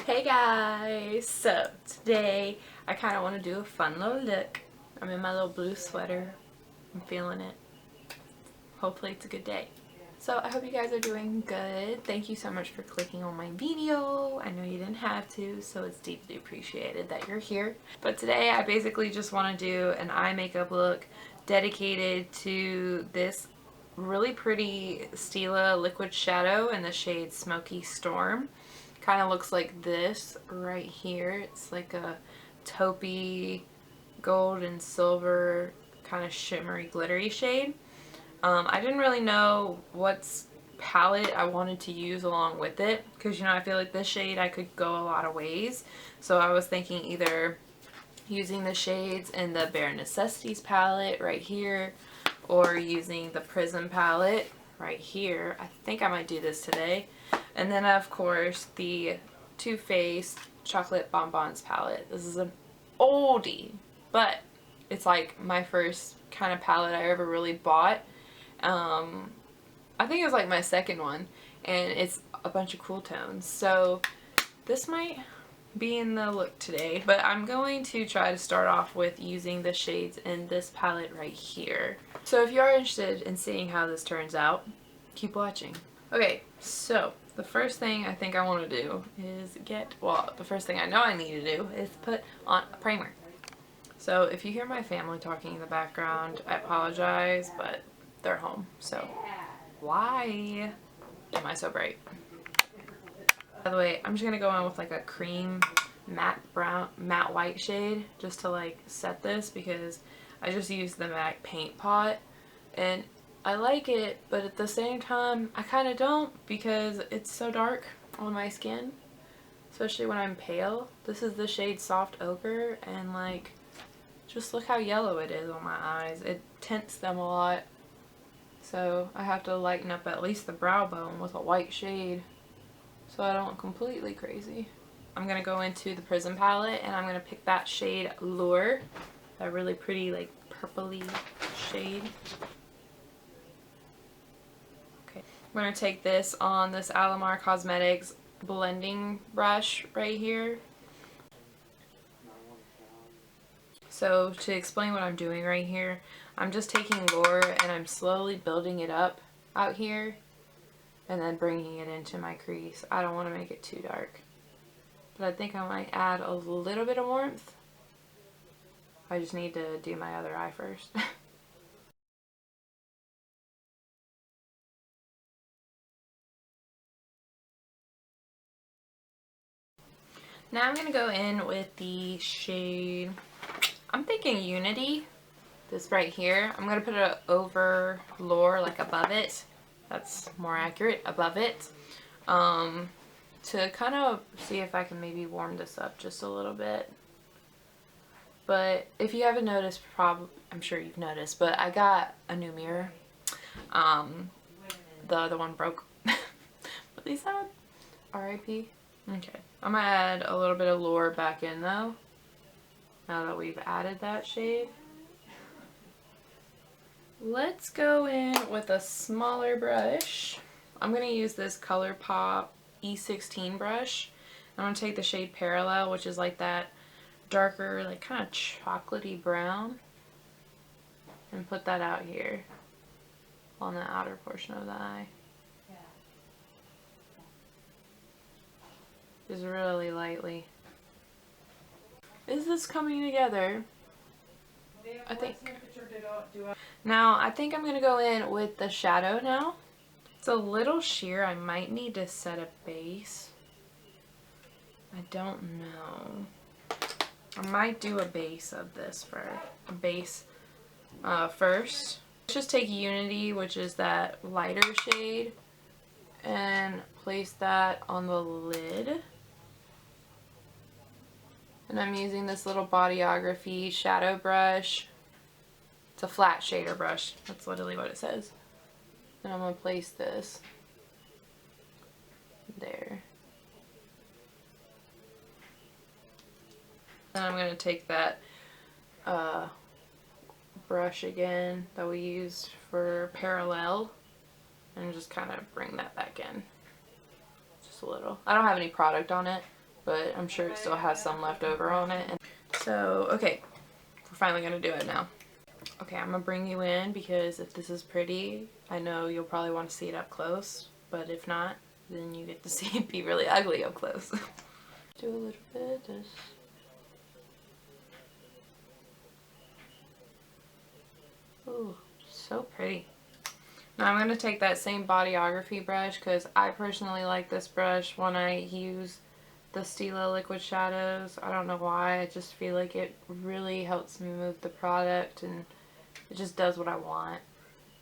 Hey guys, so today I kind of want to do a fun little look. I'm in my little blue sweater. I'm feeling it. Hopefully it's a good day. So I hope you guys are doing good. Thank you so much for clicking on my video. I know you didn't have to, so it's deeply appreciated that you're here. But today I basically just want to do an eye makeup look dedicated to this really pretty Stila liquid shadow in the shade Smoky Storm. Kind of looks like this right here. It's like a taupey gold and silver kind of shimmery glittery shade. I didn't really know what palette I wanted to use along with it because, you know, I feel like this shade I could go a lot of ways. So I was thinking either using the shades in the Bare Necessities palette right here or using the Prism palette right here. I think I might do this today. And then, of course, the Too Faced Chocolate Bonbons palette. This is an oldie, but it's like my first kind of palette I ever really bought. I think it was like my second one, and it's a bunch of cool tones. So this might be in the look today, but I'm going to try to start off with using the shades in this palette right here. So if you are interested in seeing how this turns out, keep watching. Okay, so the first thing I think I want to do is the first thing I know I need to do is put on a primer. So if you hear my family talking in the background, I apologize, but they're home. So why am I so bright? By the way, I'm just gonna go in with like a cream matte white shade just to like set this, because I just used the MAC paint pot and I like it, but at the same time I kind of don't, because it's so dark on my skin, especially when I'm pale. This is the shade Soft Ochre, and like, just look how yellow it is on my eyes. It tints them a lot, so I have to lighten up at least the brow bone with a white shade so I don't completely crazy. I'm gonna go into the Prism palette and I'm gonna pick that shade Lure, that really pretty like purpley shade. Okay, I'm gonna take this on this Alamar Cosmetics blending brush right here. So to explain what I'm doing right here, I'm just taking Lure and I'm slowly building it up out here and then bringing it into my crease. I don't want to make it too dark, but I think I might add a little bit of warmth. I just need to do my other eye first. Now I'm going to go in with the shade, I'm thinking Unity, this right here. I'm going to put it over Lure, like above it. That's more accurate, above it. To kind of see if I can maybe warm this up just a little bit. But if you haven't noticed, I'm sure you've noticed, but I got a new mirror. The other one broke. Really sad. R.I.P. Okay, I'm gonna add a little bit of Lure back in though, now that we've added that shade. Let's go in with a smaller brush. I'm gonna use this Colourpop E16 brush. I'm gonna take the shade Parallel, which is like that darker, like kind of chocolatey brown, and put that out here on the outer portion of the eye. Just really lightly. Is this coming together? I think. Now, I think I'm going to go in with the shadow now. It's a little sheer. I might need to set a base. I don't know. I might do a base of this first. Let's just take Unity, which is that lighter shade, and place that on the lid. And I'm using this little Bodyography shadow brush. It's a flat shader brush. That's literally what it says. And I'm going to place this there. And I'm going to take that brush again that we used for Parallel and just kind of bring that back in. Just a little. I don't have any product on it, but I'm sure it still has some left over on it. And so, okay, we're finally going to do it now. Okay, I'm going to bring you in because if this is pretty, I know you'll probably want to see it up close, but if not, then you get to see it be really ugly up close. Do a little bit of this. Ooh, so pretty. Now I'm going to take that same bodyography brush because I personally like this brush when I use the Stila liquid shadows. I don't know why, I just feel like it really helps me move the product and it just does what I want.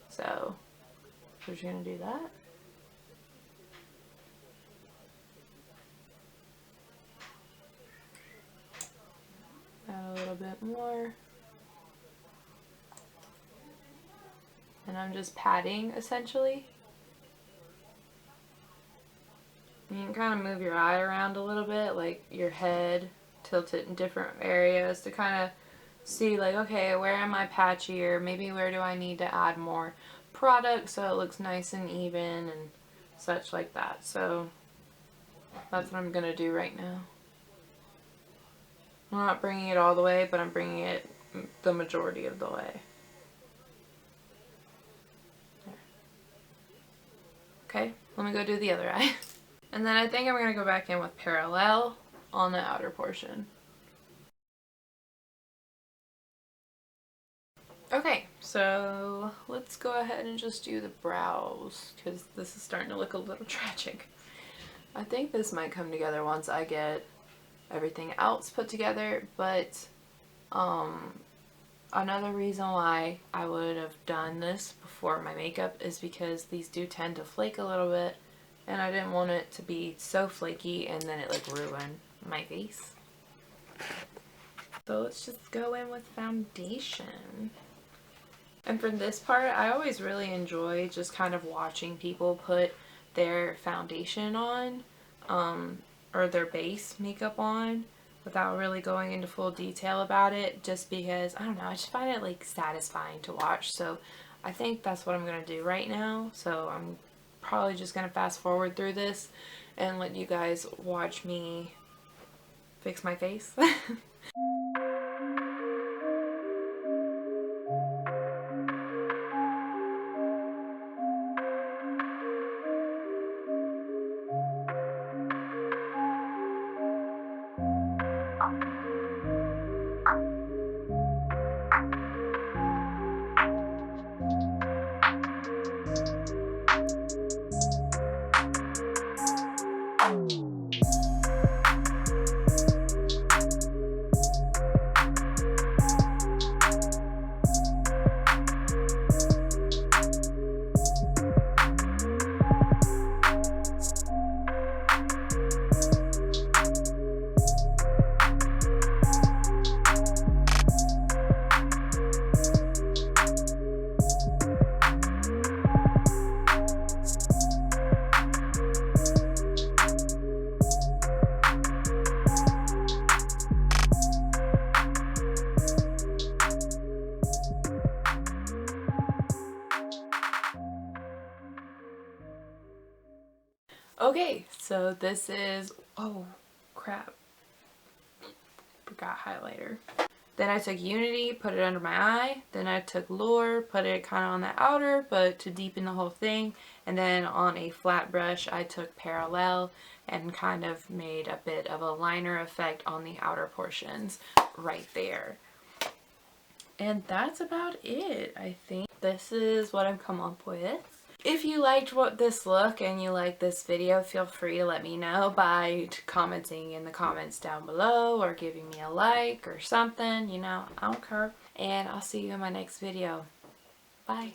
So we're just going to do that. Add a little bit more. And I'm just patting, essentially. You can kind of move your eye around a little bit, like your head, tilt it in different areas to kind of see, like, okay, where am I patchy, or maybe where do I need to add more product so it looks nice and even and such like that. So that's what I'm going to do right now. I'm not bringing it all the way, but I'm bringing it the majority of the way. Okay, let me go do the other eye. And then I think I'm going to go back in with Parallel on the outer portion. Okay, so let's go ahead and just do the brows because this is starting to look a little tragic. I think this might come together once I get everything else put together, but another reason why I would have done this before my makeup is because these do tend to flake a little bit, and I didn't want it to be so flaky and then it like ruin my face. So let's just go in with foundation. And for this part, I always really enjoy just kind of watching people put their foundation on, or their base makeup on, without really going into full detail about it, just because, I don't know, I just find it like satisfying to watch. So I think that's what I'm going to do right now. So I'm probably just going to fast forward through this and let you guys watch me fix my face. Okay, so this is, oh crap, forgot highlighter. Then I took Unity, put it under my eye. Then I took Lure, put it kind of on the outer, but to deepen the whole thing. And then on a flat brush, I took Parallel and kind of made a bit of a liner effect on the outer portions right there. And that's about it, I think. This is what I've come up with. If you liked this look and you like this video, feel free to let me know by commenting in the comments down below or giving me a like or something, you know, I don't care. And I'll see you in my next video. Bye.